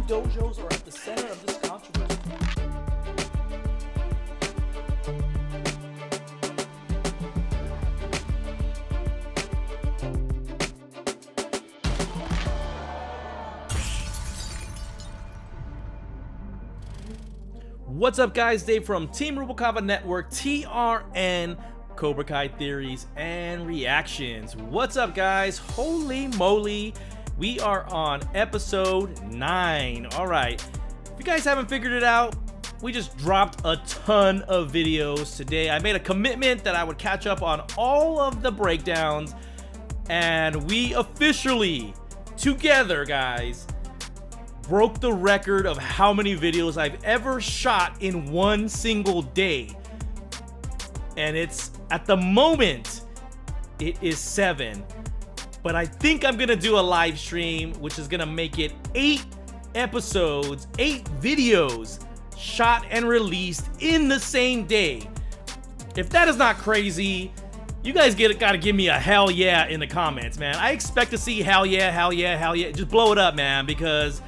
dojos are at the center of this controversy. What's up, guys? Dave from Team Rubalcaba Network, TRN, Cobra Kai Theories and Reactions. What's up, guys? Holy moly, we are on episode 9. All right, if you guys haven't figured it out, we just dropped a ton of videos today. I made a commitment that I would catch up on all of the breakdowns, and we officially, together, guys, broke the record of how many videos I've ever shot in one single day. And it's, at the moment, it is 7. But I think I'm gonna do a live stream, which is gonna make it 8 episodes, 8 videos shot and released in the same day. If that is not crazy, you guys gotta give me a hell yeah in the comments, man. I expect to see hell yeah, hell yeah, hell yeah. Just blow it up, man, because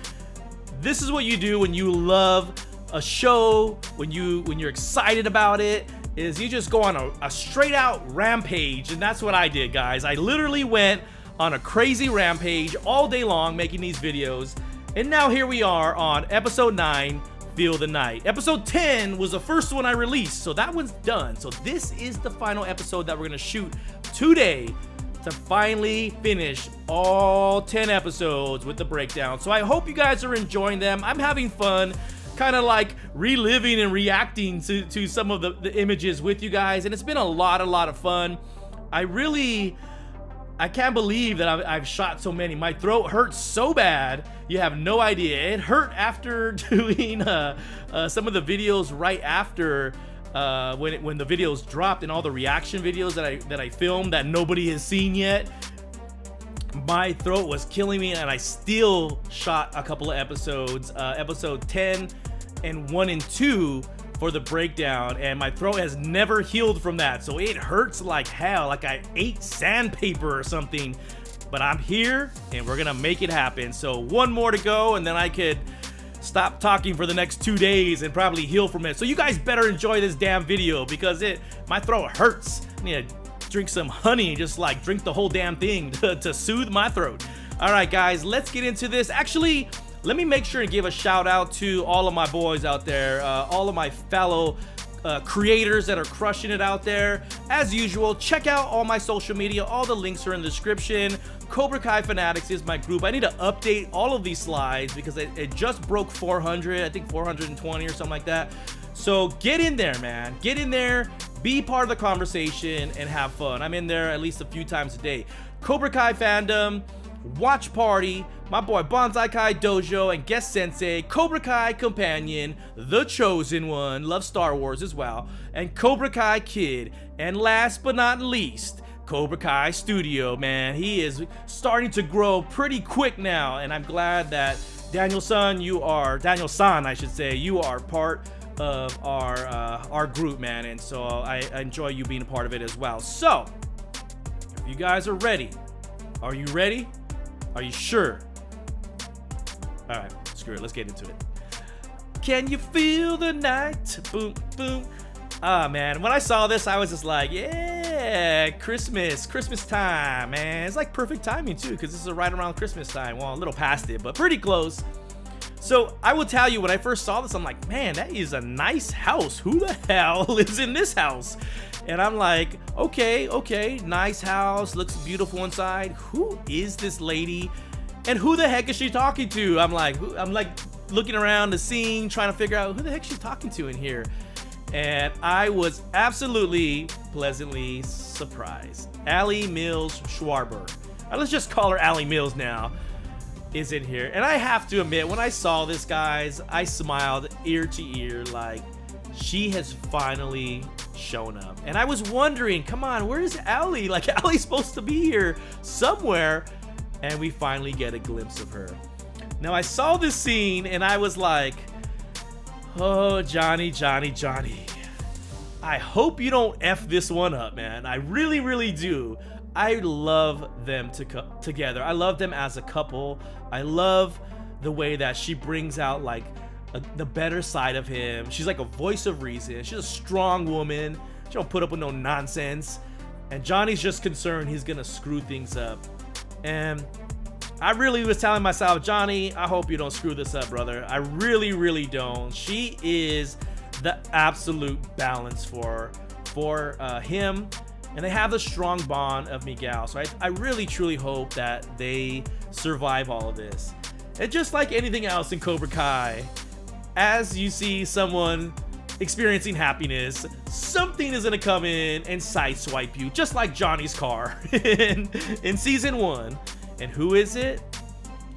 this is what you do when you love a show, when you're excited about it, is you just go on a straight out rampage. And that's what I did, guys. I literally went on a crazy rampage all day long making these videos. And now here we are on episode 9, Feel the Night. Episode 10 was the first one I released, so that one's done. So this is the final episode that we're gonna shoot today to finally finish all 10 episodes with the breakdown. So I hope you guys are enjoying them. I'm having fun, kind of like reliving and reacting to some of the images with you guys, and it's been a lot of fun. I can't believe that I've shot so many. My throat hurts so bad, you have no idea. It hurt after doing some of the videos right after when the videos dropped, and all the reaction videos that I filmed that nobody has seen yet. My throat was killing me, and I still shot a couple of episodes, episode 10 and 1 and 2 for the breakdown, and my throat has never healed from that, so it hurts like hell, like I ate sandpaper or something. But I'm here, and we're gonna make it happen. So one more to go, and then I could stop talking for the next 2 days and probably heal from it. So you guys better enjoy this damn video, because my throat hurts. I need to drink some honey and just like drink the whole damn thing to soothe my throat. All right, guys, let's get into this. Actually, let me make sure and give a shout out to all of my boys out there, all of my fellow creators that are crushing it out there. As usual, check out all my social media. All the links are in the description. Cobra Kai Fanatics is my group. I need to update all of these slides because it just broke 400, I think 420 or something like that. So get in there, man. Get in there, be part of the conversation, and have fun. I'm in there at least a few times a day. Cobra Kai fandom, watch party, my boy Bonsai Kai Dojo and guest sensei, Cobra Kai companion, the chosen one, loves Star Wars as well, and Cobra Kai kid, and last but not least, Cobra Kai Studio, man. He is starting to grow pretty quick now, and I'm glad that Daniel-san, I should say, you are part of our group, man, and so I enjoy you being a part of it as well. So, if you guys are ready, are you ready? Are you sure? All right, screw it. Let's get into it. Can you feel the night? Boom, boom. Ah, man. When I saw this, I was just like, yeah, Christmas time, man. It's like perfect timing, too, because this is right around Christmas time. Well, a little past it, but pretty close. So I will tell you, when I first saw this, I'm like, man, that is a nice house. Who the hell lives in this house? And I'm like, okay, nice house, looks beautiful inside. Who is this lady? And who the heck is she talking to? I'm like looking around the scene, trying to figure out who the heck she's talking to in here. And I was absolutely pleasantly surprised. Allie Mills Schwarber. Let's just call her Allie Mills now. Is in here. And I have to admit, when I saw this, guys, I smiled ear to ear, like she has finally shown up. And I was wondering, come on, where is Allie? Like, Allie's supposed to be here somewhere. And we finally get a glimpse of her. Now, I saw this scene and I was like, oh, Johnny. I hope you don't F this one up, man. I really do. I love them together. I love them as a couple. I love the way that she brings out like the better side of him. She's like a voice of reason. She's a strong woman. She don't put up with no nonsense. And Johnny's just concerned he's gonna screw things up. And I really was telling myself, Johnny, I hope you don't screw this up, brother. I really, really don't. She is the absolute balance for him, and they have the strong bond of Miguel. So I really, truly hope that they survive all of this. And just like anything else in Cobra Kai, as you see someone experiencing happiness, something is gonna come in and sideswipe you, just like Johnny's car in season 1. And who is it?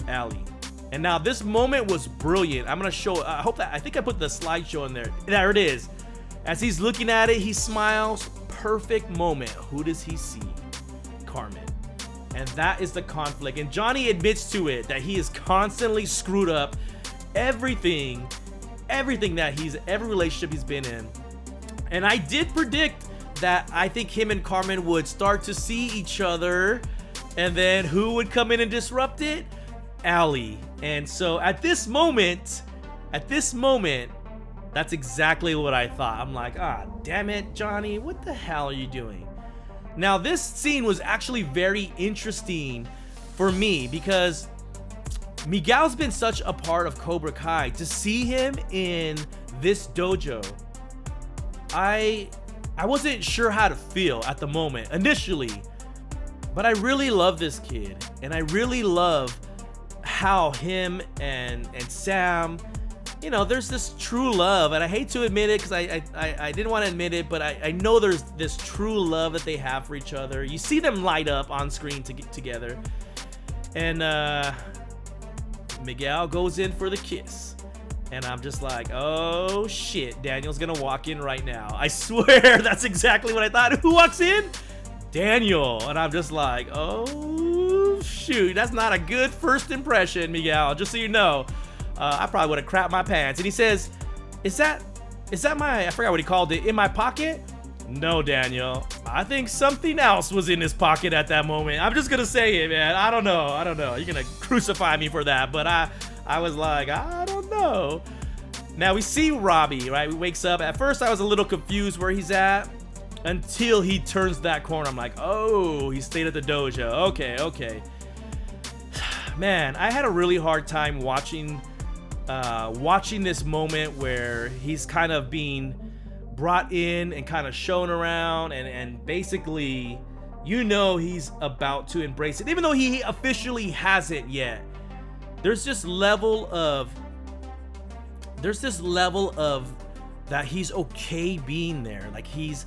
Ali. And now this moment was brilliant. I'm gonna show. I think I put the slideshow in there. There it is. As he's looking at it, he smiles. Perfect moment. Who does he see? Carmen. And that is the conflict. And Johnny admits to it that he is constantly screwed up everything that every relationship he's been in. And I did predict that I think him and Carmen would start to see each other, and then who would come in and disrupt it? Ali. And so at this moment, that's exactly what I thought. I'm like, damn it, Johnny, what the hell are you doing? Now this scene was actually very interesting for me because Miguel's been such a part of Cobra Kai. To see him in this dojo, I wasn't sure how to feel at the moment initially, but I really love this kid, and I really love how him and Sam, you know, there's this true love, and I hate to admit it because I didn't want to admit it, but I know there's this true love that they have for each other. You see them light up on screen to get together, and Miguel goes in for the kiss, and I'm just like, oh shit, Daniel's gonna walk in right now. I swear that's exactly what I thought. Who walks in? Daniel. And I'm just like, oh shoot, that's not a good first impression, Miguel, just so you know. I probably would have crapped my pants. And he says, is that my, I forgot what he called it, in my pocket? No, Daniel, I think something else was in his pocket at that moment. I'm just gonna say it, man. I don't know. You're gonna crucify me for that, but I was like, I don't know. Now we see Robby, right? He wakes up. At first I was a little confused where he's at until he turns that corner. I'm like, oh, he stayed at the dojo. Okay. Man, I had a really hard time watching this moment where he's kind of being brought in and kind of shown around, and basically, you know, he's about to embrace it, even though he officially hasn't yet. There's this level of that he's okay being there. Like he's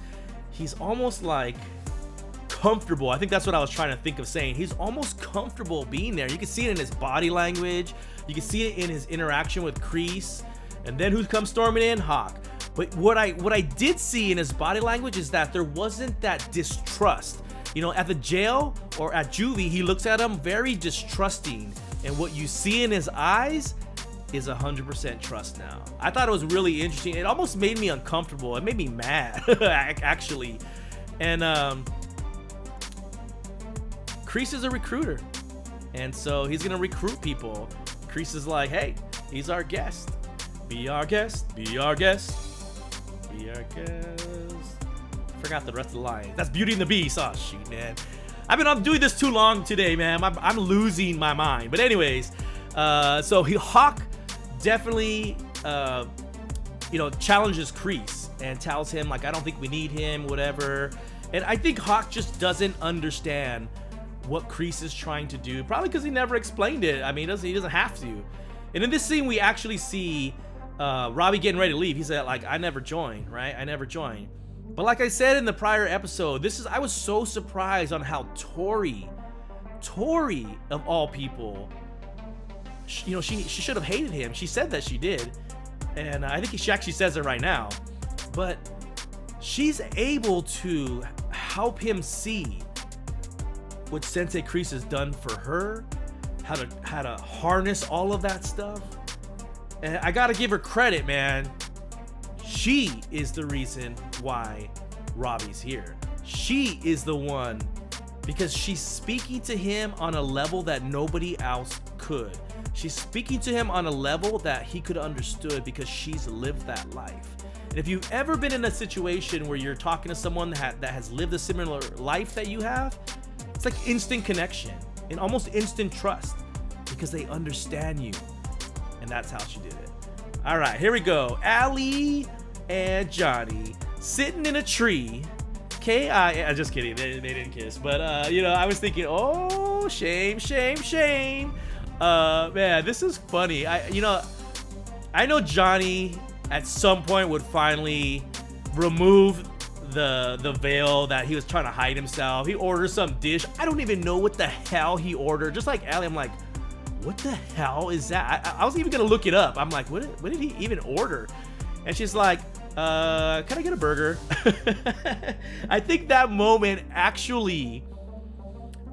almost like comfortable. I think that's what I was trying to think of saying. He's almost comfortable being there. You can see it in his body language. You can see it in his interaction with Kreese. And then who comes storming in? Hawk. But what I did see in his body language is that there wasn't that distrust. You know, at the jail or at juvie, he looks at him very distrusting. And what you see in his eyes is 100% trust now. I thought it was really interesting. It almost made me uncomfortable. It made me mad, actually. And Kreese is a recruiter, and so he's gonna recruit people. Kreese is like, hey, he's our guest. Be our guest. Be our guest. Be our guest. I forgot the rest of the line. That's Beauty and the Beast. Oh shoot, man. I'm doing this too long today, man. I'm losing my mind. But anyways, so Hawk definitely challenges Kreese and tells him like, I don't think we need him, whatever. And I think Hawk just doesn't understand what Kreese is trying to do, probably because he never explained it. I mean, he doesn't have to. And in this scene, we actually see Robby getting ready to leave. He said, like, I never joined, right? I never joined. But like I said in the prior episode, I was so surprised on how Tory of all people, she should have hated him. She said that she did, and I think she actually says it right now. But she's able to help him see what Sensei Kreese has done for her, how to harness all of that stuff. And I gotta give her credit, man. She is the reason why Robby's here. She is the one, because she's speaking to him on a level that nobody else could. she's speaking to him on a level that he could have understood because she's lived that life. And if you've ever been in a situation where you're talking to someone that has lived a similar life that you have, it's like instant connection and almost instant trust because they understand you. And that's how she did it. All right, here we go. Allie and Johnny sitting in a tree. I'm just kidding. They didn't kiss. But, you know, I was thinking, oh, shame, shame, shame. Man, this is funny. I know Johnny at some point would finally remove the veil that he was trying to hide himself. He orders some dish. I don't even know what the hell he ordered. Just like Allie, I'm like, what the hell is that? I was even gonna look it up. I'm like, what did he even order? And she's like, can I get a burger? I think that moment actually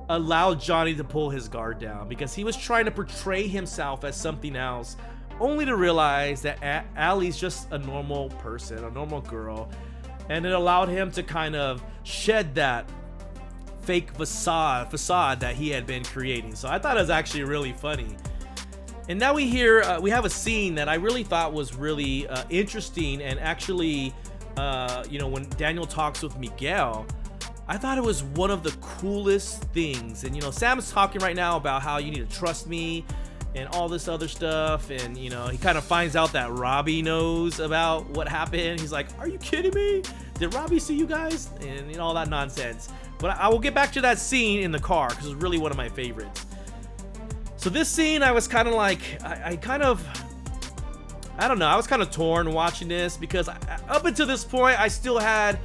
allowed Johnny to pull his guard down because he was trying to portray himself as something else, only to realize that Allie's just a normal person, a normal girl, and it allowed him to kind of shed that fake facade that he had been creating. So I thought it was actually really funny. And now we have a scene that I really thought was really interesting, and actually, you know, when Daniel talks with Miguel, I thought it was one of the coolest things. And you know, Sam's talking right now about how you need to trust me and all this other stuff, and you know, he kind of finds out that Robby knows about what happened. He's like, are you kidding me? Did Robby see you guys? And you know, all that nonsense. But I will get back to that scene in the car because it's really one of my favorites. So this scene, I was kind of like, I don't know, I was kind of torn watching this because up until this point, I still had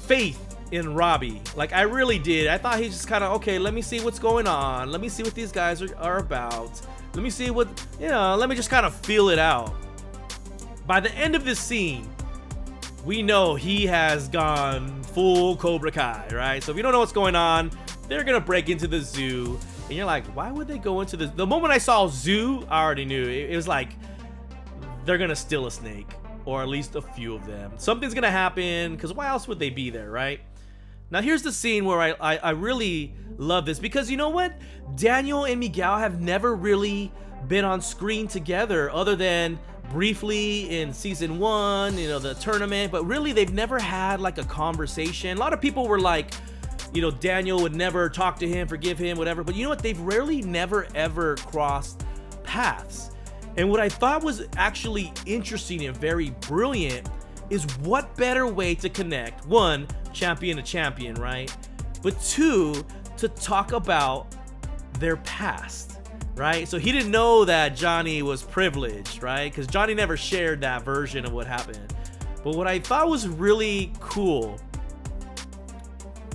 faith in Robby. Like, I really did. I thought he's just kind of, okay, let me see what's going on. Let me see what these guys are about. Let me see what, you know, let me just kind of feel it out. By the end of this scene, we know he has gone full Cobra Kai, right? So if you don't know what's going on, they're gonna break into the zoo, and you're like, why would they go into the moment I saw zoo, I already knew it was like they're gonna steal a snake, or at least a few of them. Something's gonna happen, because why else would they be there, right? Now here's the scene where I really love this, because you know what, Daniel and Miguel have never really been on screen together other than briefly in season 1, you know, the tournament, but really they've never had like a conversation. A lot of people were like, you know, Daniel would never talk to him, forgive him, whatever, but you know what, they've rarely never ever crossed paths. And what I thought was actually interesting and very brilliant is what better way to connect, one, champion to champion, right? But two, to talk about their past. Right? So he didn't know that Johnny was privileged, right? Because Johnny never shared that version of what happened. But what I thought was really cool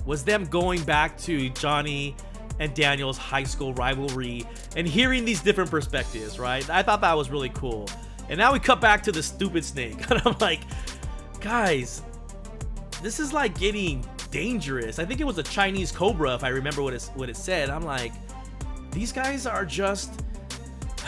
was them going back to Johnny and Daniel's high school rivalry and hearing these different perspectives, right? I thought that was really cool. And now we cut back to the stupid snake. And I'm like, guys, this is like getting dangerous. I think it was a Chinese cobra, if I remember what it said. I'm like, these guys are just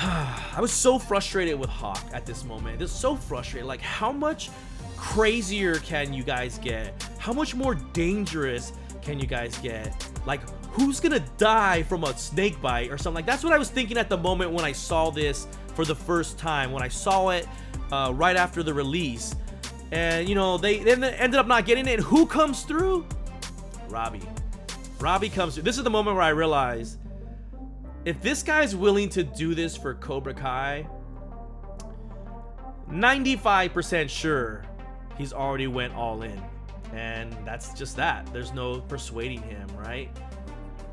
I was so frustrated with Hawk at this moment. Just so frustrated. Like, how much crazier can you guys get? How much more dangerous can you guys get? Like, who's gonna die from a snake bite or something? Like, that's what I was thinking at the moment when I saw this for the first time, when I saw it right after the release. And you know, they ended up not getting it. And who comes through? Robby. Robby comes through. This is the moment where I realized, if this guy's willing to do this for Cobra Kai, 95% sure he's already went all in. And that's just that. There's no persuading him, right?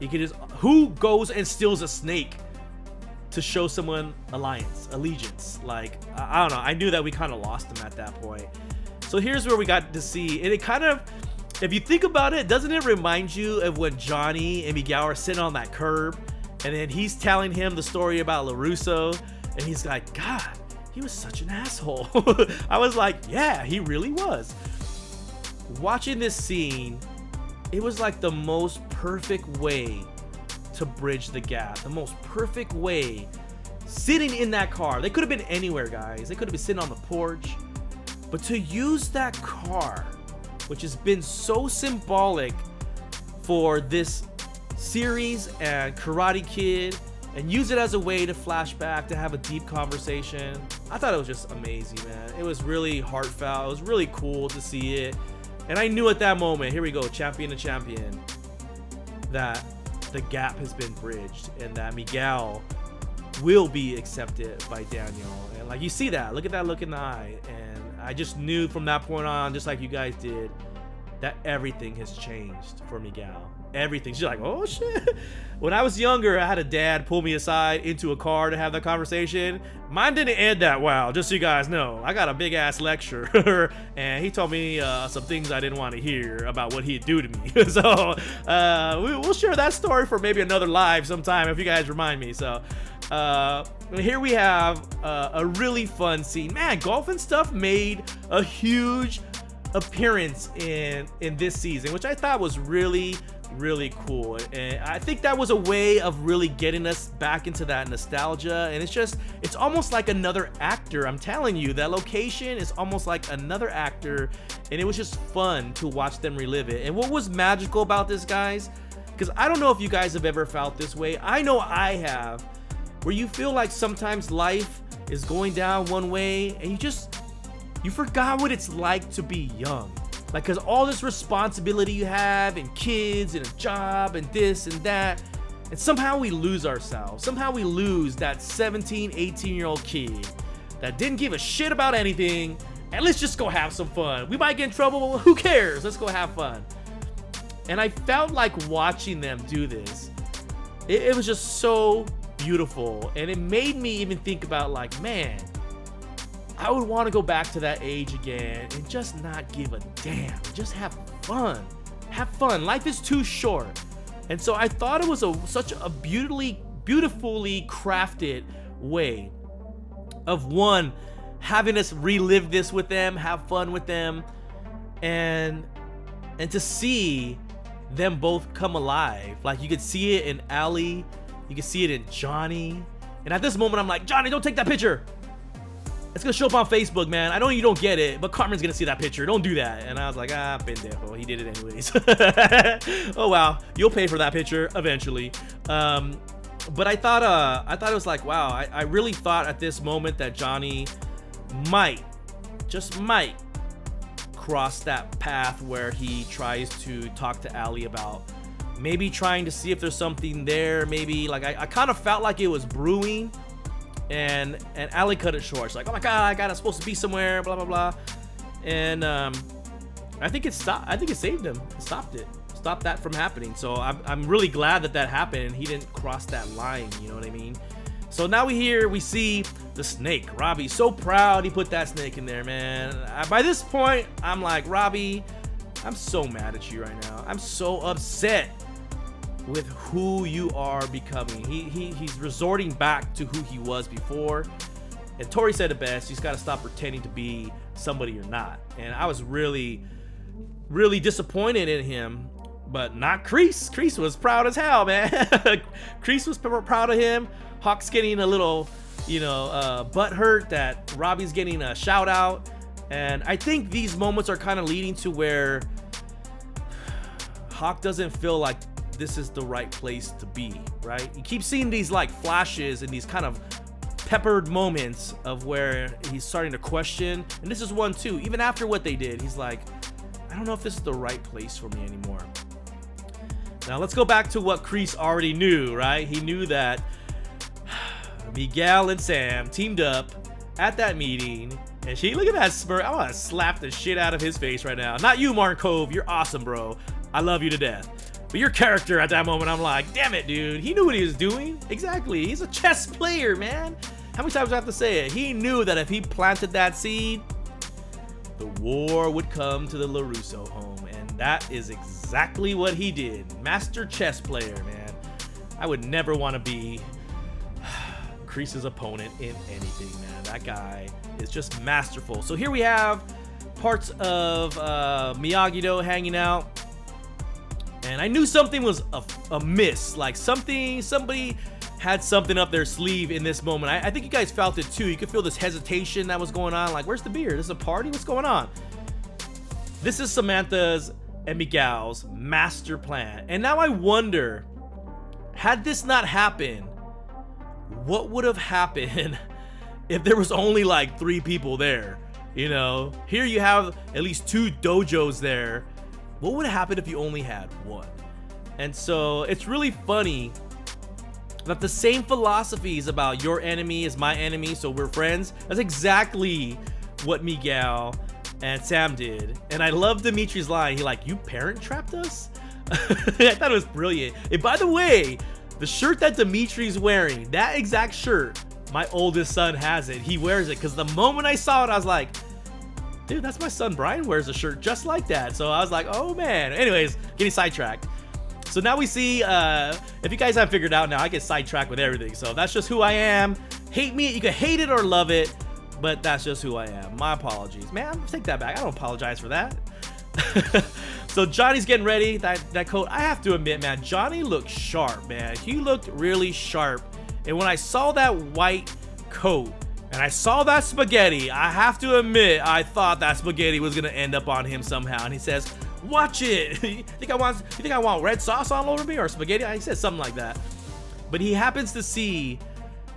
He could just, who goes and steals a snake to show someone allegiance? Like, I don't know. I knew that we kind of lost him at that point. So here's where we got to see, and it kind of, if you think about it, doesn't it remind you of when Johnny and Miguel are sitting on that curb? And then he's telling him the story about LaRusso, and he's like, God, he was such an asshole. I was like, yeah, he really was. Watching this scene, it was like the most perfect way to bridge the gap. The most perfect way. Sitting in that car. They could have been anywhere, guys. They could have been sitting on the porch. But to use that car, which has been so symbolic for this series and Karate Kid and use it as a way to flashback, to have a deep conversation. I thought it was just amazing, man. It was really heartfelt. It was really cool to see it. And I knew at that moment, here we go, champion to champion, that the gap has been bridged and that Miguel will be accepted by Daniel. And like, you see that, look at that look in the eye. And I just knew from that point on, just like you guys did, that everything has changed for Miguel. Everything. She's like, oh shit. When I was younger, I had a dad pull me aside into a car to have that conversation. Mine didn't end that well, just so you guys know. I got a big ass lecture and he told me some things I didn't want to hear about what he'd do to me. So we'll share that story for maybe another live sometime if you guys remind me. So here we have a really fun scene. Man, golf and stuff made a huge appearance in this season, which I thought was really cool. And I think that was a way of really getting us back into that nostalgia. And it's almost like another actor. I'm telling you, that location is almost like another actor, and it was just fun to watch them relive it. And what was magical about this, guys, because I don't know if you guys have ever felt this way. I know I have, where you feel like sometimes life is going down one way and you forgot what it's like to be young. Like, cause all this responsibility you have, and kids, and a job, and this and that, and somehow we lose ourselves. Somehow we lose that 17, 18-year-old kid that didn't give a shit about anything, and let's just go have some fun. We might get in trouble, who cares? Let's go have fun. And I felt like watching them do this, it was just so beautiful, and it made me even think about, like, man, I would want to go back to that age again and just not give a damn. Just have fun. Have fun. Life is too short. And so I thought it was such a beautifully crafted way of, one, having us relive this with them, have fun with them, and to see them both come alive. Like, you could see it in Allie, you could see it in Johnny. And at this moment, I'm like, Johnny, don't take that picture. It's gonna show up on Facebook, man. I know you don't get it, but Carmen's gonna see that picture. Don't do that. And I was like, pendejo. He did it anyways. Oh wow, you'll pay for that picture eventually. But I thought it was like, wow. I really thought at this moment that Johnny just might cross that path where he tries to talk to Allie about maybe trying to see if there's something there. Maybe, like, I kind of felt like it was brewing. And Allie cut it short. She's like, oh my god, I'm supposed to be somewhere, blah blah blah. And I think it stopped. I think it saved him. It stopped that from happening. So I'm really glad that happened. He didn't cross that line, you know what I mean? So now we see the snake. Robby's so proud he put that snake in there, man. By this point, I'm like, Robby, I'm so mad at you right now. I'm so upset with who you are becoming. He's resorting back to who he was before. And Tory said it best, you just gotta stop pretending to be somebody you're not. And I was really disappointed in him, but not Kreese. Kreese was proud as hell, man. Kreese was proud of him. Hawk's getting a little, butt hurt that Robby's getting a shout out. And I think these moments are kind of leading to where Hawk doesn't feel like this is the right place to be, right? You keep seeing these like flashes and these kind of peppered moments of where he's starting to question, and this is one too. Even after what they did, he's like, I don't know if this is the right place for me anymore. Now let's go back to what Kreese already knew, right? He knew that Miguel and Sam teamed up at that meeting, and look at that smirk. I want to slap the shit out of his face right now. Not you, Martin Cove. You're awesome, bro. I love you to death. But your character at that moment, I'm like, damn it, dude. He knew what he was doing. Exactly. He's a chess player, man. How many times do I have to say it? He knew that if he planted that seed, the war would come to the LaRusso home. And that is exactly what he did. Master chess player, man. I would never want to be Kreese's opponent in anything, man. That guy is just masterful. So here we have parts of Miyagi-Do hanging out. And I knew something was amiss, like somebody had something up their sleeve in this moment. I think you guys felt it too. You could feel this hesitation that was going on, like, where's the beer? This is a party? What's going on? This is Samantha's and Miguel's master plan. And now I wonder, had this not happened, what would have happened if there was only like 3 people there? You know, here you have at least 2 dojos there. What would have happened if you only had 1? And so it's really funny that the same philosophies about your enemy is my enemy, so we're friends. That's exactly what Miguel and Sam did. And I love Dimitri's line. He like, you parent trapped us? I thought it was brilliant. And by the way, the shirt that Dimitri's wearing, that exact shirt, my oldest son has it. He wears it because the moment I saw it, I was like, dude, that's my son Brian wears a shirt just like that. So I was like, oh man. Anyways, getting sidetracked. So now we see, if you guys haven't figured out now, I get sidetracked with everything. So that's just who I am. Hate me, you can hate it or love it, but that's just who I am. My apologies. Man, take that back. I don't apologize for that. So Johnny's getting ready, that coat. I have to admit, man, Johnny looked sharp, man. He looked really sharp. And when I saw that white coat and I saw that spaghetti, I have to admit, I thought that spaghetti was gonna end up on him somehow. And he says, watch it. You think I want red sauce all over me or spaghetti? He said something like that. But he happens to see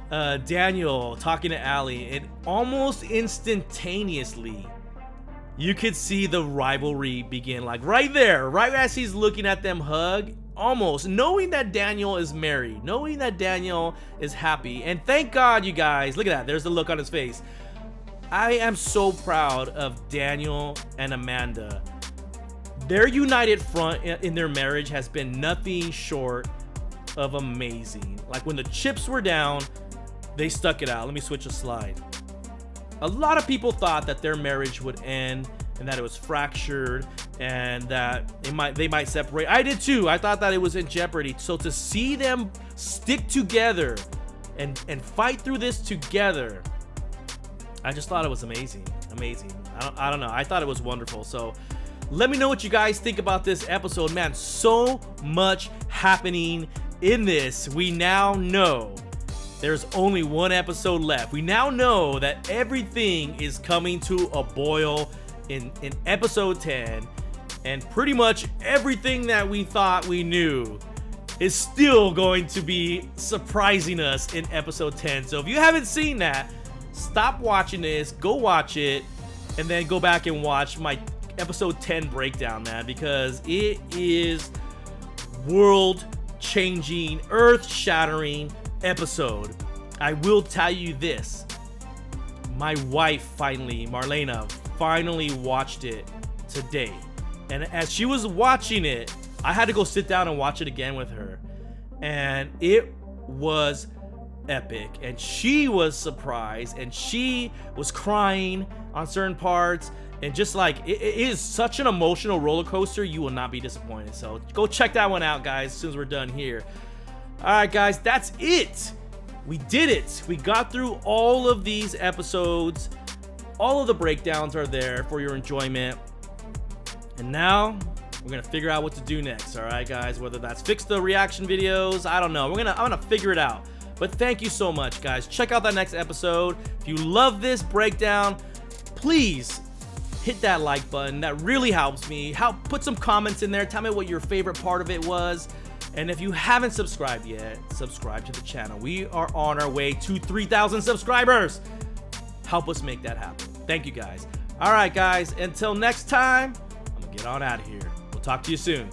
Daniel talking to Allie, and almost instantaneously you could see the rivalry begin, like right there, right as he's looking at them hug, almost knowing that Daniel is married, knowing that Daniel is happy. And thank God, you guys, look at that, there's the look on his face. I am so proud of Daniel and Amanda. Their united front in their marriage has been nothing short of amazing. Like when the chips were down, they stuck it out. Let me switch a slide. A lot of people thought that their marriage would end and that it was fractured and that they might separate. I did too. I thought that it was in jeopardy. So to see them stick together and fight through this together, I just thought it was amazing. Amazing. I don't know. I thought it was wonderful. So let me know what you guys think about this episode. Man, so much happening in this. We now know there's only 1 episode left. We now know that everything is coming to a boil in episode 10, and pretty much everything that we thought we knew is still going to be surprising us in episode 10. So if you haven't seen that, stop watching this, go watch it, and then go back and watch my episode 10 breakdown, man, because it is world-changing, earth-shattering episode. I will tell you this, my wife finally, Marlena, finally watched it today, and as she was watching it, I had to go sit down and watch it again with her, and it was epic, and she was surprised, and she was crying on certain parts, and just like it is such an emotional roller coaster, you will not be disappointed. So go check that one out, guys, as soon as we're done here. All right, guys, that's it. We did it. We got through all of these episodes. All of the breakdowns are there for your enjoyment. And now we're gonna figure out what to do next. All right, guys, whether that's fix the reaction videos, I don't know. I'm gonna figure it out. But thank you so much, guys. Check out that next episode. If you love this breakdown, please hit that like button. That really helps me. Put some comments in there. Tell me what your favorite part of it was. And if you haven't subscribed yet, subscribe to the channel. We are on our way to 3,000 subscribers. Help us make that happen. Thank you, guys. All right, guys, until next time, I'm gonna get on out of here. We'll talk to you soon.